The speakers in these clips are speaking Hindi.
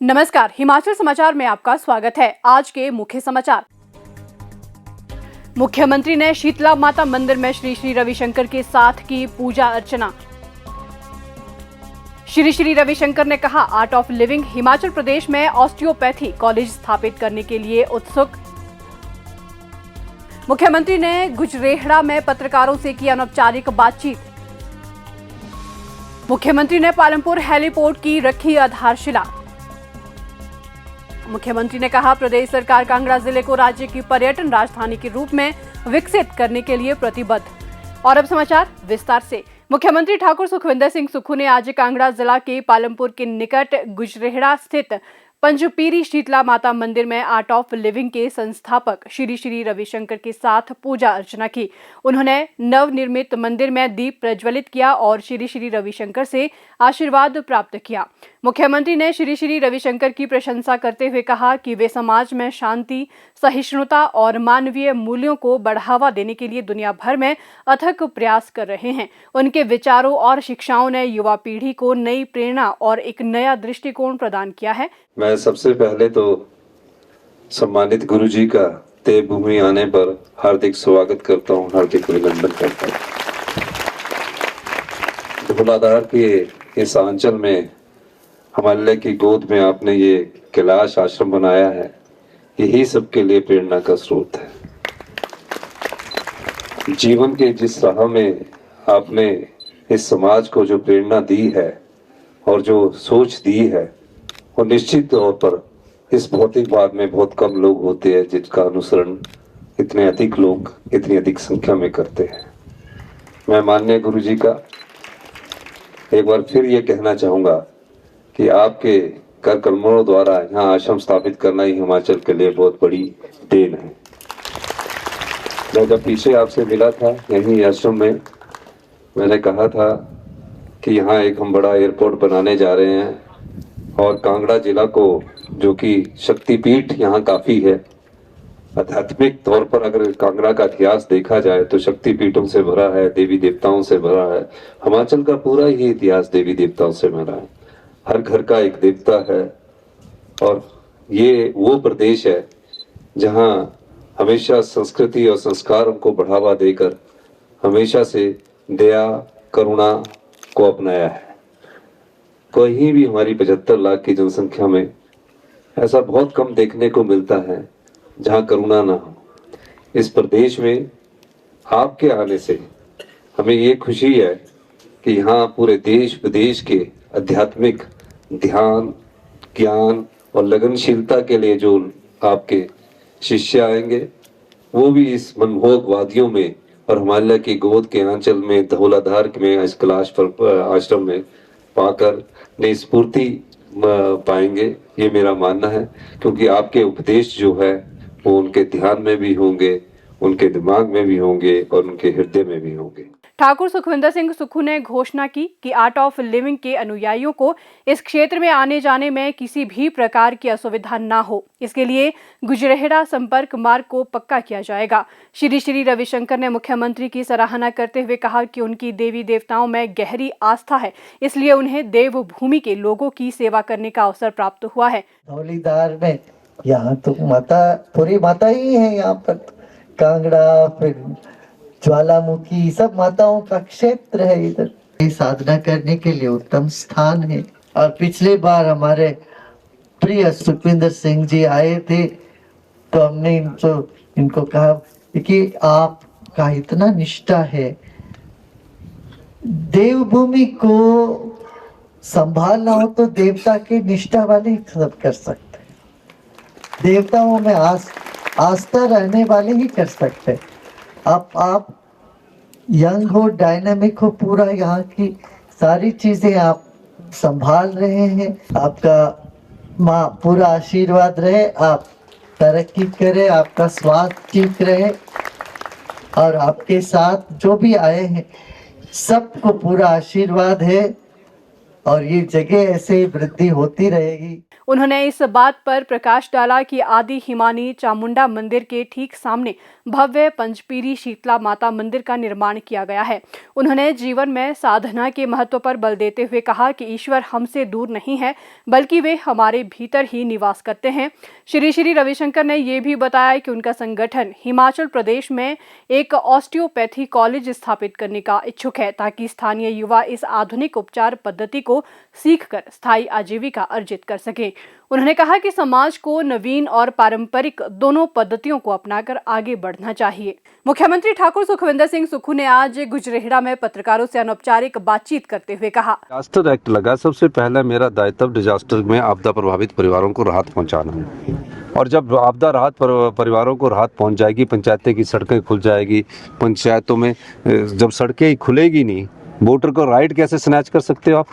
नमस्कार, हिमाचल समाचार में आपका स्वागत है। आज के मुख्य समाचार। मुख्यमंत्री ने शीतला माता मंदिर में श्री श्री रविशंकर के साथ की पूजा अर्चना। श्री श्री रविशंकर ने कहा, art of living Himachal Pradesh में ऑस्टियोपैथी कॉलेज स्थापित करने के लिए उत्सुक। मुख्यमंत्री ने गुजरेहड़ा में पत्रकारों से की अनौपचारिक बातचीत। मुख्यमंत्री ने पालमपुर हेलीपोर्ट की रखी आधारशिला। मुख्यमंत्री ने कहा, प्रदेश सरकार कांगड़ा जिले को राज्य की पर्यटन राजधानी के रूप में विकसित करने के लिए प्रतिबद्ध। और अब समाचार विस्तार से। मुख्यमंत्री ठाकुर सुखविंदर सिंह सुक्खू ने आज कांगड़ा जिला के पालमपुर के निकट गुजरेहड़ा स्थित पंजपीरी शीतला माता मंदिर में आर्ट ऑफ लिविंग के संस्थापक श्री श्री रविशंकर के साथ पूजा अर्चना की। उन्होंने नवनिर्मित मंदिर में दीप प्रज्वलित किया और श्री श्री रविशंकर से आशीर्वाद प्राप्त किया। मुख्यमंत्री ने श्री श्री रविशंकर की प्रशंसा करते हुए कहा कि वे समाज में शांति, सहिष्णुता और मानवीय मूल्यों को बढ़ावा देने के लिए दुनिया भर में अथक प्रयास कर रहे हैं। उनके विचारों और शिक्षाओं ने युवा पीढ़ी को नई प्रेरणा और एक नया दृष्टिकोण प्रदान किया है। मैं सबसे पहले तो सम्मानित गुरुजी का देवभूमि आने पर हार्दिक स्वागत करता हूँ, हार्दिक अभिनंदन करता हूँ। धौलाधार के इस आंचल में हिमालय की गोद में आपने ये कैलाश आश्रम बनाया है, यही सबके लिए प्रेरणा का स्रोत है। जीवन के जिस राह में आपने इस समाज को जो प्रेरणा दी है और जो सोच दी है, वो निश्चित तौर पर इस भौतिकवाद में बहुत कम लोग होते हैं जिसका अनुसरण इतने अधिक लोग इतनी अधिक संख्या में करते हैं। मैं माननीय गुरुजी का एक बार फिर ये कहना चाहूँगा कि आपके कर कदमों द्वारा यहाँ आश्रम स्थापित करना ही हिमाचल के लिए बहुत बड़ी देन है। मैं जब पीछे आपसे मिला था यहीं आश्रम में, मैंने कहा था कि यहाँ एक हम बड़ा एयरपोर्ट बनाने जा रहे हैं और कांगड़ा जिला को, जो कि शक्तिपीठ यहाँ काफ़ी है, आध्यात्मिक तौर पर अगर कांगड़ा का इतिहास देखा जाए तो शक्तिपीठों से भरा है, देवी देवताओं से भरा है। हिमाचल का पूरा ही इतिहास देवी देवताओं से भरा है। हर घर का एक देवता है और ये वो प्रदेश है जहाँ हमेशा संस्कृति और संस्कारों को बढ़ावा देकर हमेशा से दया करुणा को अपनाया है। कहीं भी हमारी 75 लाख की जनसंख्या में ऐसा बहुत कम देखने को मिलता है जहाँ करुणा ना हो। इस प्रदेश में आपके आने से हमें ये खुशी है कि यहाँ पूरे देश विदेश के आध्यात्मिक ध्यान, ज्ञान और लगनशीलता के लिए जो आपके शिष्य आएंगे, वो भी इस मनमोहक वादियों में और हिमालय की गोद के आंचल में धौलाधार में इस कैलाश आश्रम में पाकर नई स्फूर्ति पाएंगे। ये मेरा मानना है, क्योंकि आपके उपदेश जो है वो उनके ध्यान में भी होंगे, उनके दिमाग में भी होंगे और उनके हृदय में भी होंगे। ठाकुर सुखविंदर सिंह सुक्खू ने घोषणा की कि आर्ट ऑफ लिविंग के अनुयायियों को इस क्षेत्र में आने जाने में किसी भी प्रकार की असुविधा ना हो, इसके लिए गुजरेहड़ा संपर्क मार्ग को पक्का किया जाएगा। श्री श्री रविशंकर ने मुख्यमंत्री की सराहना करते हुए कहा कि उनकी देवी देवताओं में गहरी आस्था है, इसलिए उन्हें देवभूमि के लोगों की सेवा करने का अवसर प्राप्त हुआ है। धौलीधार में यहाँ तो माता, पूरी माता ही है यहाँ पर, कांगड़ा फिर ज्वालामुखी सब माताओं का क्षेत्र है। इधर साधना करने के लिए उत्तम स्थान है। और पिछले बार हमारे प्रिय सुखविंदर सिंह जी आए थे तो हमने इनको कहा कि आपका इतना निष्ठा है, देवभूमि को संभालना हो तो देवता के निष्ठा वाले ही सब कर सकते हैं, देवताओं में आस्था रहने वाले ही कर सकते हैं। आप यंग हो, डायनामिक हो, पूरा यहाँ की सारी चीजें आप संभाल रहे हैं। आपका माँ पूरा आशीर्वाद रहे, आप तरक्की करें, आपका स्वास्थ्य ठीक रहे और आपके साथ जो भी आए हैं सबको पूरा आशीर्वाद है और ये जगह ऐसे ही वृद्धि होती रहेगी। उन्होंने इस बात पर प्रकाश डाला कि आदि हिमानी चामुंडा मंदिर के ठीक सामने भव्य पंचपीरी शीतला माता मंदिर का निर्माण किया गया है। उन्होंने जीवन में साधना के महत्व पर बल देते हुए कहा कि ईश्वर हमसे दूर नहीं है, बल्कि वे हमारे भीतर ही निवास करते हैं। श्री रविशंकर ने ये भी बताया कि उनका संगठन हिमाचल प्रदेश में एक ऑस्टियोपैथी कॉलेज स्थापित करने का इच्छुक है, ताकि स्थानीय युवा इस आधुनिक उपचार पद्धति को सीखकर स्थायी आजीविका अर्जित कर सके। उन्होंने कहा कि समाज को नवीन और पारंपरिक दोनों पद्धतियों को अपनाकर आगे बढ़ना चाहिए। मुख्यमंत्री ठाकुर सुखविंदर सिंह सुक्खू ने आज गुजरेहड़ा में पत्रकारों से अनौपचारिक बातचीत करते हुए कहा, डिजास्टर एक्ट लगा, सबसे पहला मेरा दायित्व डिजास्टर में आपदा प्रभावित परिवारों को राहत पहुंचाना है। और जब आपदा राहत परिवारों को राहत पहुंच जाएगी, पंचायतें की सड़कें खुल जाएगी। पंचायतों में जब सड़कें खुलेगी नहीं, वोटर को राइट कैसे स्नैच कर सकते हो आप?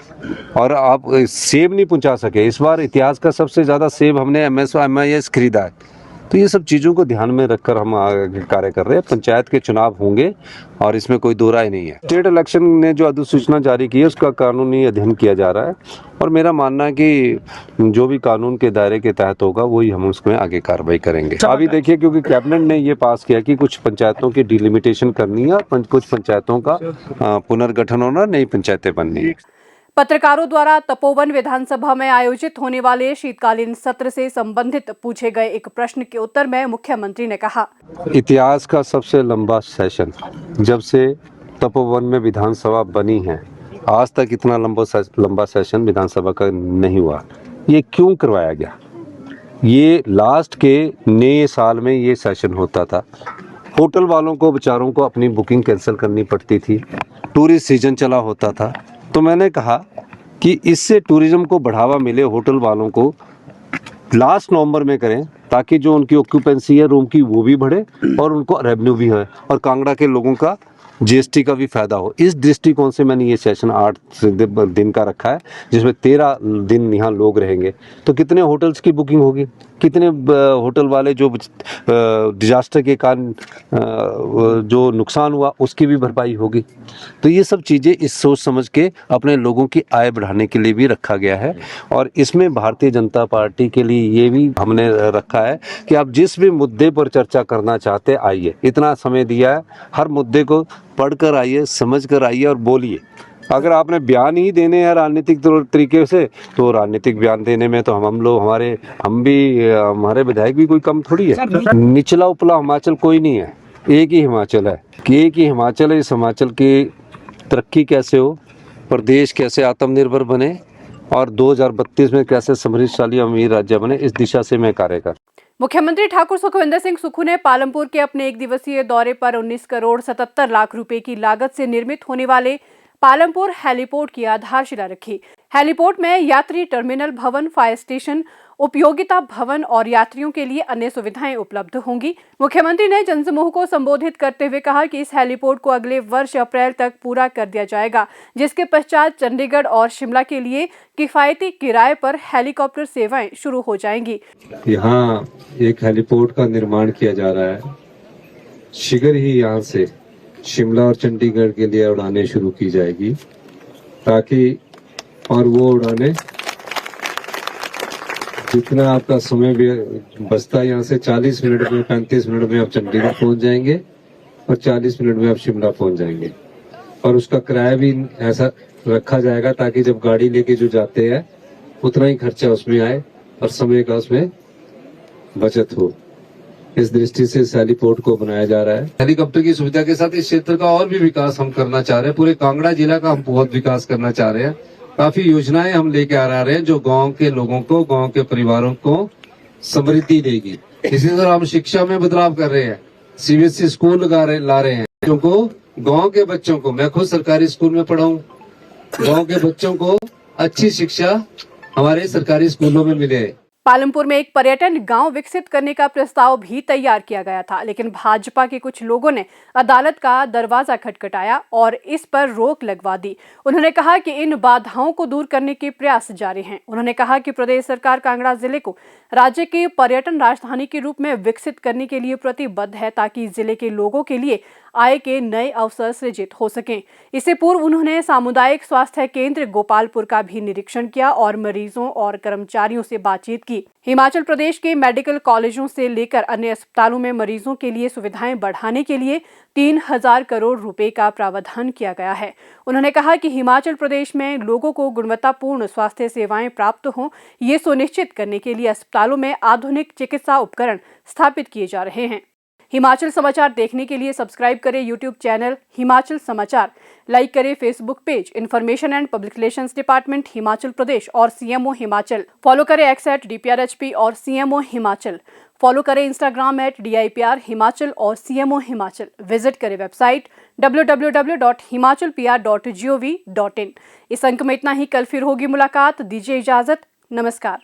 और आप सेब नहीं पहुंचा सके। इस बार इतिहास का सबसे ज़्यादा सेब हमने MIS खरीदा है। तो ये सब चीज़ों को ध्यान में रखकर हम आगे कार्य कर रहे हैं। पंचायत के चुनाव होंगे और इसमें कोई दो राय नहीं है। स्टेट इलेक्शन ने जो अधिसूचना जारी की है उसका कानूनी अध्ययन किया जा रहा है और मेरा मानना है कि जो भी कानून के दायरे के तहत होगा वही हम उसमें आगे कार्रवाई करेंगे। अभी देखिए, क्योंकि कैबिनेट ने ये पास किया कि कुछ पंचायतों की डिलिमिटेशन करनी है और कुछ पंचायतों का पुनर्गठन होना, नई पंचायतें बननी है। पत्रकारों द्वारा तपोवन विधानसभा में आयोजित होने वाले शीतकालीन सत्र से संबंधित पूछे गए एक प्रश्न के उत्तर में मुख्यमंत्री ने कहा, इतिहास का सबसे लंबा सेशन जब से तपोवन में विधानसभा बनी है, आज तक इतना लंबा सेशन विधानसभा का नहीं हुआ। ये क्यों करवाया गया? ये लास्ट के नए साल में ये सेशन होता था। होटल वालों को बेचारों को अपनी बुकिंग कैंसिल करनी पड़ती थी, टूरिस्ट सीजन चला होता था। तो मैंने कहा कि इससे टूरिज्म को बढ़ावा मिले, होटल वालों को लास्ट नवंबर में करें ताकि जो उनकी ऑक्यूपेंसी है रूम की वो भी बढ़े और उनको रेवेन्यू भी है और कांगड़ा के लोगों का GST का भी फायदा हो। इस दृष्टिकोण से मैंने ये सेशन 8 दिन का रखा है, जिसमें 13 दिन यहाँ लोग रहेंगे। तो कितने होटल्स की बुकिंग होगी, कितने होटल वाले जो डिजास्टर के कारण जो नुकसान हुआ उसकी भी भरपाई होगी। तो ये सब चीज़ें इस सोच समझ के अपने लोगों की आय बढ़ाने के लिए भी रखा गया है। और इसमें भारतीय जनता पार्टी के लिए ये भी हमने रखा है कि आप जिस भी मुद्दे पर चर्चा करना चाहते आइए, इतना समय दिया है, हर मुद्दे को पढ़कर आइए, समझ कर आइए और बोलिए। अगर आपने बयान ही देने हैं राजनीतिक तरीके से, तो राजनीतिक बयान देने में तो हमारे विधायक भी कोई कम थोड़ी है। निचला उपला हिमाचल कोई नहीं है, एक ही हिमाचल है। एक ही हिमाचल है। इस हिमाचल की तरक्की कैसे हो, प्रदेश कैसे आत्मनिर्भर बने और 2032 में कैसे समृद्धशाली अमीर राज्य बने, इस दिशा से मैं कार्य कर। मुख्यमंत्री ठाकुर सुखविंदर सिंह सुक्खू ने पालमपुर के अपने 1 दिवसीय दौरे पर 19 करोड़ 77 लाख रुपए की लागत से निर्मित होने वाले पालमपुर हेलीपोर्ट की आधारशिला रखी। हेलीपोर्ट में यात्री टर्मिनल भवन, फायर स्टेशन, उपयोगिता भवन और यात्रियों के लिए अन्य सुविधाएं उपलब्ध होंगी। मुख्यमंत्री ने जनसमूह को संबोधित करते हुए कहा कि इस हेलीपोर्ट को अगले वर्ष अप्रैल तक पूरा कर दिया जाएगा, जिसके पश्चात चंडीगढ़ और शिमला के लिए किफायती किराए पर हेलीकॉप्टर सेवाएं शुरू हो जाएंगी। यहाँ एक हेलीपोर्ट का निर्माण किया जा रहा है। शीघ्र ही यहाँ से शिमला और चंडीगढ़ के लिए उड़ानें शुरू की जाएगी, ताकि और वो उड़ानें जितना आपका समय भी बचता है, यहाँ से 40 मिनट में 35 मिनट में आप चंडीगढ़ पहुंच जाएंगे और 40 मिनट में आप शिमला पहुंच जाएंगे। और उसका किराया भी ऐसा रखा जाएगा ताकि जब गाड़ी लेके जो जाते हैं उतना ही खर्चा उसमें आए और समय का उसमें बचत हो। इस दृष्टि से इस हेलीपोर्ट को बनाया जा रहा है। हेलीकॉप्टर की सुविधा के साथ इस क्षेत्र का और भी विकास हम करना चाह रहे हैं। पूरे कांगड़ा जिला का हम बहुत विकास करना चाह रहे हैं। काफी योजनाएं हम लेके आ रहे हैं जो गांव के लोगों को, गांव के परिवारों को समृद्धि देगी। इसी तरह हम शिक्षा में बदलाव कर रहे हैं। CBSE स्कूल ला रहे हैं, क्योंकि गांव के बच्चों को, मैं खुद सरकारी स्कूल में पढ़ा हूँ, गांव के बच्चों को अच्छी शिक्षा हमारे सरकारी स्कूलों में मिले। पालमपुर में एक पर्यटन गांव विकसित करने का प्रस्ताव भी तैयार किया गया था, लेकिन भाजपा के कुछ लोगों ने अदालत का दरवाजा खटखटाया और इस पर रोक लगवा दी। उन्होंने कहा कि इन बाधाओं को दूर करने के प्रयास जारी हैं। उन्होंने कहा कि प्रदेश सरकार कांगड़ा जिले को राज्य की पर्यटन राजधानी के रूप में विकसित करने के लिए प्रतिबद्ध है, ताकि जिले के लोगों के लिए आय के नए अवसर सृजित हो सकें। इससे पूर्व उन्होंने सामुदायिक स्वास्थ्य केंद्र गोपालपुर का भी निरीक्षण किया और मरीजों और कर्मचारियों से बातचीत की। हिमाचल प्रदेश के मेडिकल कॉलेजों से लेकर अन्य अस्पतालों में मरीजों के लिए सुविधाएं बढ़ाने के लिए 3000 करोड़ रुपए का प्रावधान किया गया है। उन्होंने कहा कि हिमाचल प्रदेश में लोगों को गुणवत्तापूर्ण स्वास्थ्य सेवाएं प्राप्त हों, ये सुनिश्चित करने के लिए अस्पतालों में आधुनिक चिकित्सा उपकरण स्थापित किए जा रहे हैं। हिमाचल समाचार देखने के लिए सब्सक्राइब करें यूट्यूब चैनल हिमाचल समाचार, लाइक करें Facebook page information and public relations department Himachal Pradesh और सीएमओ हिमाचल, फॉलो करें @DPRHP और सीएमओ हिमाचल, फॉलो करें इंस्टाग्राम @DIPR हिमाचल और सीएमओ हिमाचल, विजिट करें वेबसाइट www.himachalpr.gov.in। इस अंक में इतना ही, कल फिर होगी मुलाकात, दीजिए इजाजत, नमस्कार।